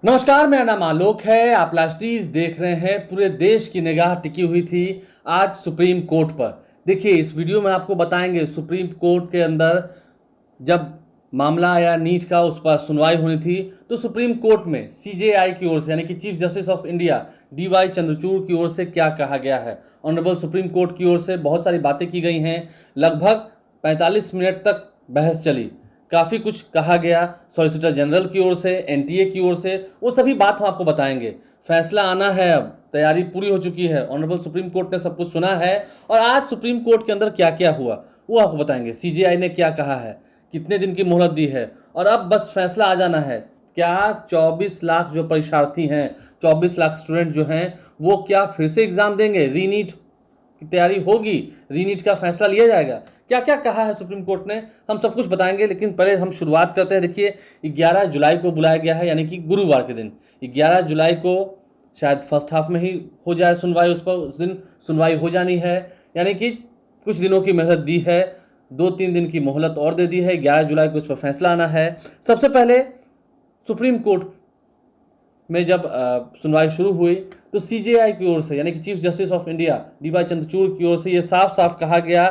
नमस्कार, मेरा नाम आलोक है। आप लास्टीज देख रहे हैं। पूरे देश की निगाह टिकी हुई थी आज सुप्रीम कोर्ट पर। देखिए, इस वीडियो में आपको बताएंगे सुप्रीम कोर्ट के अंदर जब मामला आया नीट का, उस पर सुनवाई होनी थी, तो सुप्रीम कोर्ट में सीजेआई की ओर से यानी कि chief justice of India DY Chandrachud की ओर से क्या कहा गया है। ऑनरेबल सुप्रीम कोर्ट की ओर से बहुत सारी बातें की गई हैं। लगभग 45 मिनट तक बहस चली। काफ़ी कुछ कहा गया सॉलिसिटर जनरल की ओर से, एनटीए की ओर से। वो सभी बात हम आपको बताएंगे। फैसला आना है, अब तैयारी पूरी हो चुकी है। ऑनरेबल सुप्रीम कोर्ट ने सब कुछ सुना है और आज सुप्रीम कोर्ट के अंदर क्या क्या हुआ वो आपको बताएंगे। सीजेआई ने क्या कहा है, कितने दिन की मोहलत दी है, और अब बस फैसला आ जाना है। क्या 24 लाख जो परीक्षार्थी हैं, 24 लाख स्टूडेंट जो हैं, वो क्या फिर से एग्जाम देंगे? रीनीट की तैयारी होगी, रीनीट का फैसला लिया जाएगा? क्या क्या कहा है सुप्रीम कोर्ट ने, हम सब कुछ बताएंगे। लेकिन पहले हम शुरुआत करते हैं। देखिए, 11 जुलाई को बुलाया गया है, यानी कि गुरुवार के दिन 11 जुलाई को शायद फर्स्ट हाफ में ही हो जाए सुनवाई। उस पर उस दिन सुनवाई हो जानी है, यानी कि कुछ दिनों की मोहलत दी है, 2-3 दिन की मोहलत और दे दी है। 11 जुलाई को इस पर फैसला आना है। सबसे पहले सुप्रीम कोर्ट में जब सुनवाई शुरू हुई तो सीजेआई की ओर से यानी कि chief justice of India DY Chandrachud की ओर से ये साफ साफ कहा गया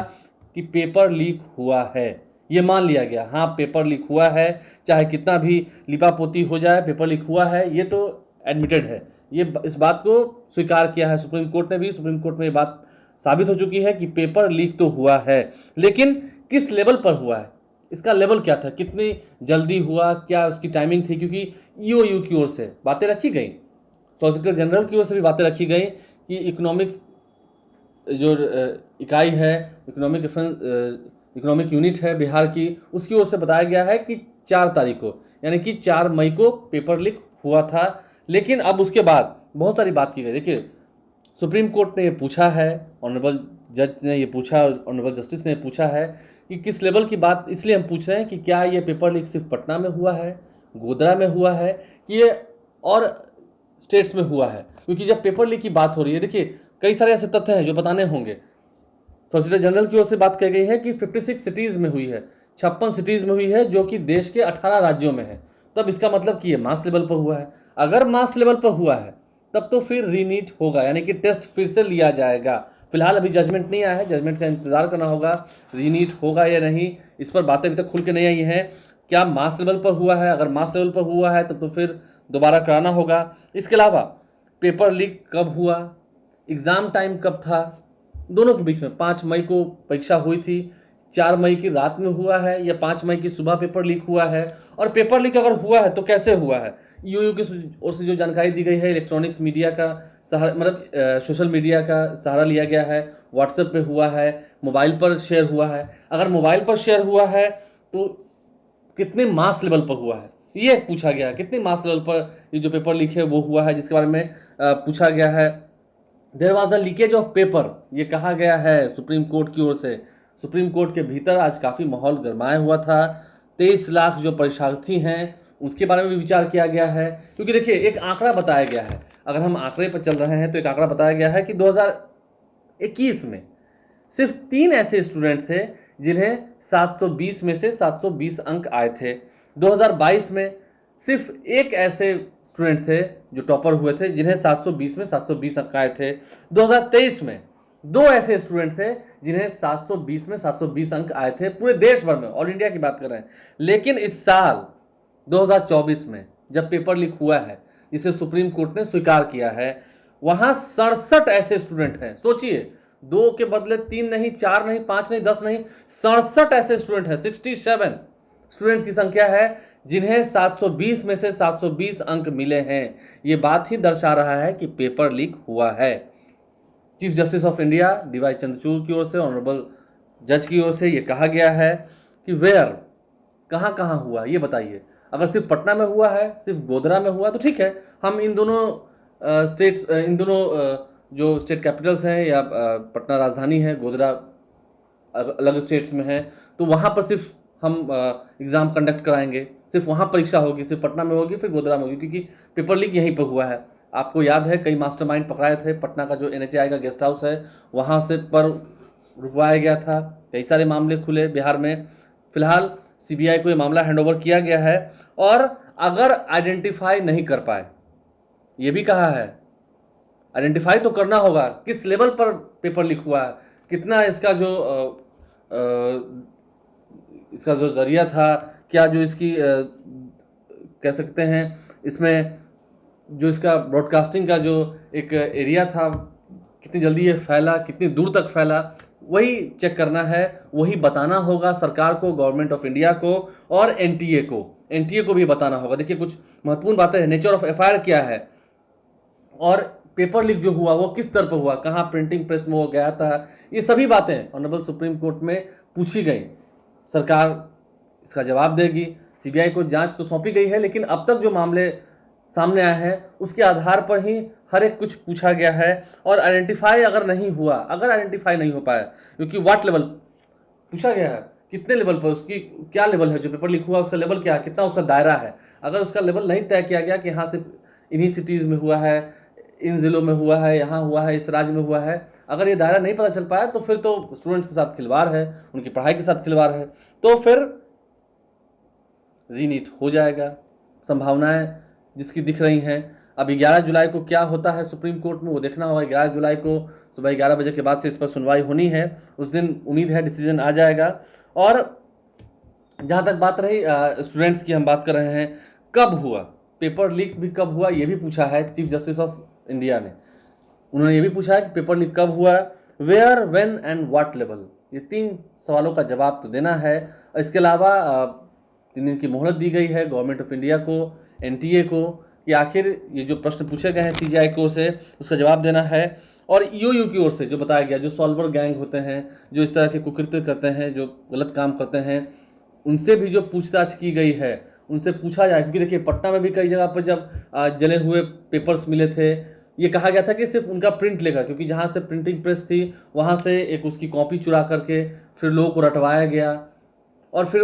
कि पेपर लीक हुआ है। ये मान लिया गया, हाँ पेपर लीक हुआ है, चाहे कितना भी लिपापोती हो जाए, पेपर लीक हुआ है, ये तो एडमिटेड है। ये इस बात को स्वीकार किया है सुप्रीम कोर्ट ने भी। सुप्रीम कोर्ट में ये बात साबित हो चुकी है कि पेपर लीक तो हुआ है, लेकिन किस लेवल पर हुआ है, इसका लेवल क्या था, कितनी जल्दी हुआ, क्या उसकी टाइमिंग थी, क्योंकि ईओयू की ओर से बातें रखी गई, सॉलिसिटर जनरल की ओर से भी बातें रखी गई कि इकोनॉमिक जो इकाई है, इकोनॉमिक यूनिट है बिहार की, उसकी ओर से बताया गया है कि 4 तारीख को यानी कि 4 मई को पेपर लीक हुआ था। लेकिन अब उसके बाद बहुत सारी बात की गई। देखिए, सुप्रीम कोर्ट ने ये पूछा है, ऑनरेबल जज ने ये पूछा, ऑनरेबल जस्टिस ने पूछा है कि किस लेवल की बात, इसलिए हम पूछ रहे हैं कि क्या ये पेपर लीक सिर्फ पटना में हुआ है, गोधरा में हुआ है, कि ये और स्टेट्स में हुआ है? क्योंकि जब पेपर लीक की बात हो रही है, देखिए कई सारे ऐसे तथ्य हैं जो बताने होंगे। सॉलिसिटर जनरल की ओर से बात कही गई है कि 56 सिटीज़ में हुई है, 56 सिटीज़ में हुई है, जो कि देश के 18 राज्यों में है। तब इसका मतलब कि ये मास लेवल पर हुआ है। अगर मास लेवल पर हुआ है तब तो फिर रीनीट होगा, यानी कि टेस्ट फिर से लिया जाएगा। फिलहाल अभी जजमेंट नहीं आया है, जजमेंट का इंतजार करना होगा। रीनीट होगा या नहीं, इस पर बातें अभी तक खुल के नहीं आई हैं। क्या मास लेवल पर हुआ है? अगर मास लेवल पर हुआ है तब तो फिर दोबारा कराना होगा। इसके अलावा पेपर लीक कब हुआ, एग्ज़ाम टाइम कब था, दोनों के बीच में 5 मई को परीक्षा हुई थी, 4 मई की रात में हुआ है, या 5 मई की सुबह पेपर लीक हुआ है? और पेपर लीक अगर हुआ है तो कैसे हुआ है? ईओयू की ओर से जो जानकारी दी गई है, इलेक्ट्रॉनिक्स मीडिया का सहारा, मतलब सोशल मीडिया का सहारा लिया गया है, व्हाट्सएप पे हुआ है, मोबाइल पर शेयर हुआ है। अगर मोबाइल पर शेयर हुआ है तो कितने मास लेवल पर हुआ है, ये पूछा गया है। कितने मास लेवल पर ये जो पेपर लीक है वो हुआ है, जिसके बारे में पूछा गया है। There was a leakage of paper, ये कहा गया है सुप्रीम कोर्ट की ओर से। सुप्रीम कोर्ट के भीतर आज काफ़ी माहौल गरमाया हुआ था। 23 लाख जो परीक्षार्थी हैं उसके बारे में भी विचार किया गया है, क्योंकि देखिए एक आंकड़ा बताया गया है। अगर हम आंकड़े पर चल रहे हैं तो एक आंकड़ा बताया गया है कि 2021 में सिर्फ 3 ऐसे स्टूडेंट थे जिन्हें 720 में से 720 अंक आए थे। 2022 में सिर्फ एक ऐसे स्टूडेंट थे जो टॉपर हुए थे जिन्हें 720 में 720 अंक आए थे। 2023 में 2 ऐसे स्टूडेंट थे जिन्हें 720 में 720 अंक आए थे, पूरे देश भर में, ऑल इंडिया की बात कर रहे हैं। लेकिन इस साल 2024 में जब पेपर लीक हुआ है, जिसे सुप्रीम कोर्ट ने स्वीकार किया है, वहां 67 ऐसे स्टूडेंट हैं। सोचिए, 2 के बदले 3 नहीं, 4 नहीं, 5 नहीं, 10 नहीं, 67 ऐसे स्टूडेंट हैं। 67 स्टूडेंट्स की संख्या है जिन्हें 720 में से 720 अंक मिले हैं। ये बात ही दर्शा रहा है कि पेपर लीक हुआ है। Chief justice of India DY Chandrachud की ओर से, ऑनरेबल जज की ओर से ये कहा गया है कि वेयर, कहाँ कहाँ हुआ ये बताइए। अगर सिर्फ पटना में हुआ है, सिर्फ गोधरा में हुआ तो ठीक है, हम इन दोनों स्टेट्स, इन दोनों जो स्टेट कैपिटल्स हैं, या पटना राजधानी है, गोधरा अलग स्टेट्स में है, तो वहाँ पर सिर्फ हम एग्ज़ाम कंडक्ट कराएंगे, सिर्फ वहाँ परीक्षा होगी, सिर्फ पटना में होगी, फिर गोधरा में होगी, क्योंकि पेपर लीक यहीं पर हुआ है। आपको याद है कई मास्टरमाइंड पकड़ाए थे, पटना का जो एनएचएआई का गेस्ट हाउस है वहाँ से पर रुकवाया गया था। कई सारे मामले खुले बिहार में। फिलहाल सीबीआई को ये मामला हैंडओवर किया गया है और अगर आइडेंटिफाई नहीं कर पाए, ये भी कहा है, आइडेंटिफाई तो करना होगा किस लेवल पर पेपर लीक हुआ है, कितना इसका जो जरिया था, क्या जो इसकी कह सकते हैं इसमें जो इसका ब्रॉडकास्टिंग का जो एक एरिया था, कितनी जल्दी ये फैला, कितनी दूर तक फैला, वही चेक करना है, वही बताना होगा सरकार को, गवर्नमेंट ऑफ इंडिया को और एनटीए को भी बताना होगा। देखिए कुछ महत्वपूर्ण बातें हैं, नेचर ऑफ एफआईआर क्या है, और पेपर लीक जो हुआ वो किस स्तर पर हुआ, कहाँ प्रिंटिंग प्रेस में वो गया था, ये सभी बातें ऑनरेबल सुप्रीम कोर्ट में पूछी गई। सरकार इसका जवाब देगी। सीबीआई को जांच तो सौंपी गई है, लेकिन अब तक जो मामले सामने आए हैं उसके आधार पर ही हर एक कुछ पूछा गया है। और आइडेंटिफाई अगर नहीं हुआ, अगर आइडेंटिफाई नहीं हो पाया, क्योंकि व्हाट लेवल पूछा गया है, कितने लेवल पर, उसकी क्या लेवल है, जो पेपर लीक हुआ उसका लेवल क्या है, कितना उसका दायरा है, अगर उसका लेवल नहीं तय किया गया कि यहाँ से इन्हीं सिटीज़ में हुआ है, इन ज़िलों में हुआ है, यहाँ हुआ है, इस राज्य में हुआ है, अगर ये दायरा नहीं पता चल पाया तो फिर तो स्टूडेंट्स के साथ खिलवाड़ है, उनकी पढ़ाई के साथ खिलवाड़ है, तो फिर रीनीट हो जाएगा। संभावनाएं जिसकी दिख रही हैं। अब 11 जुलाई को क्या होता है सुप्रीम कोर्ट में वो देखना होगा। 11 जुलाई को सुबह 11 बजे के बाद से इस पर सुनवाई होनी है, उस दिन उम्मीद है डिसीजन आ जाएगा। और जहाँ तक बात रही स्टूडेंट्स की, हम बात कर रहे हैं कब हुआ पेपर लीक, भी कब हुआ ये भी पूछा है चीफ जस्टिस ऑफ इंडिया ने। उन्होंने ये भी पूछा है कि पेपर लीक कब हुआ, where, when and what level, ये 3 सवालों का जवाब तो देना है। इसके अलावा 3 दिन की मोहलत दी गई है गवर्नमेंट ऑफ इंडिया को, एनटीए को, कि आखिर ये जो प्रश्न पूछे गए हैं सीजीआई की ओर से उसका जवाब देना है। और ईओयू की ओर से जो बताया गया, जो सॉल्वर गैंग होते हैं, जो इस तरह के कुकृत्य करते हैं, जो गलत काम करते हैं, उनसे भी जो पूछताछ की गई है उनसे पूछा जाए। क्योंकि देखिए पटना में भी कई जगह पर जब जले हुए पेपर्स मिले थे, ये कहा गया था कि सिर्फ उनका प्रिंट लेगा, क्योंकि जहाँ से प्रिंटिंग प्रेस थी वहाँ से एक उसकी कॉपी चुरा करके फिर लोगों को रटवाया गया और फिर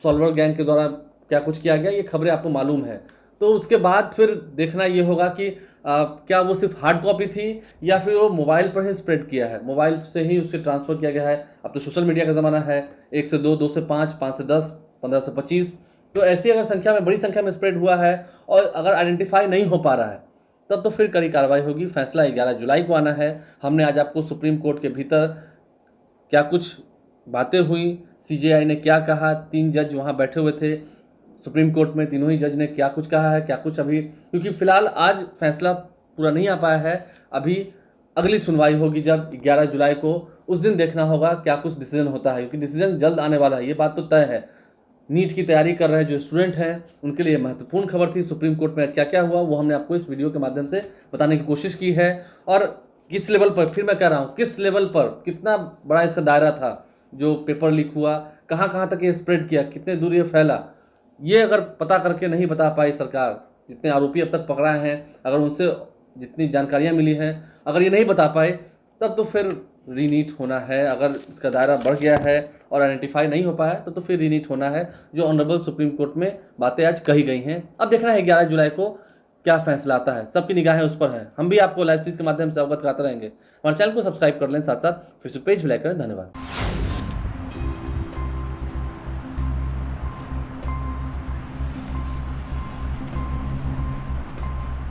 सॉल्वर गैंग के द्वारा क्या कुछ किया गया, ये खबरें आपको मालूम है। तो उसके बाद फिर देखना ये होगा कि क्या वो सिर्फ हार्ड कॉपी थी या फिर वो मोबाइल पर ही स्प्रेड किया है, मोबाइल से ही उसे ट्रांसफ़र किया गया है। अब तो सोशल मीडिया का ज़माना है, 1 से 2, 2 से 5, 5 से 10, 15 से 25, तो ऐसी अगर संख्या में, बड़ी संख्या में स्प्रेड हुआ है और अगर आइडेंटिफाई नहीं हो पा रहा है तब तो फिर कड़ी कार्रवाई होगी। फैसला 11 जुलाई को आना है। हमने आज आपको सुप्रीम कोर्ट के भीतर क्या कुछ बातें हुई, सीजेआई ने क्या कहा, 3 जज वहाँ बैठे हुए थे सुप्रीम कोर्ट में, तीनों ही जज ने क्या कुछ कहा है, क्या कुछ अभी, क्योंकि फिलहाल आज फैसला पूरा नहीं आ पाया है, अभी अगली सुनवाई होगी जब 11 जुलाई को, उस दिन देखना होगा क्या कुछ डिसीजन होता है, क्योंकि डिसीजन जल्द आने वाला है, ये बात तो तय है। नीट की तैयारी कर रहे जो स्टूडेंट हैं उनके लिए महत्वपूर्ण खबर थी। सुप्रीम कोर्ट में आज क्या क्या हुआ वो हमने आपको इस वीडियो के माध्यम से बताने की कोशिश की है। और किस लेवल पर, फिर मैं कह रहा हूँ, किस लेवल पर, कितना बड़ा इसका दायरा था जो पेपर लीक हुआ, कहाँ कहाँ तक ये स्प्रेड किया, कितने दूर ये फैला, ये अगर पता करके नहीं बता पाई सरकार, जितने आरोपी अब तक पकड़ाए हैं, अगर उनसे जितनी जानकारियाँ मिली हैं, अगर ये नहीं बता पाए तब तो फिर रीनीट होना है। अगर इसका दायरा बढ़ गया है और आइडेंटिफाई नहीं हो पाया तो फिर रीनीट होना है, जो ऑनरेबल सुप्रीम कोर्ट में बातें आज कही गई हैं। अब देखना है 11 जुलाई को क्या फैसला आता है, सबकी निगाहें उस पर हैं। हम भी आपको लाइव चीज़ के माध्यम से अवगत कराते रहेंगे। हमारे चैनल को सब्सक्राइब कर लें, साथ साथ फेसबुक पेज भी लाइक करें। धन्यवाद।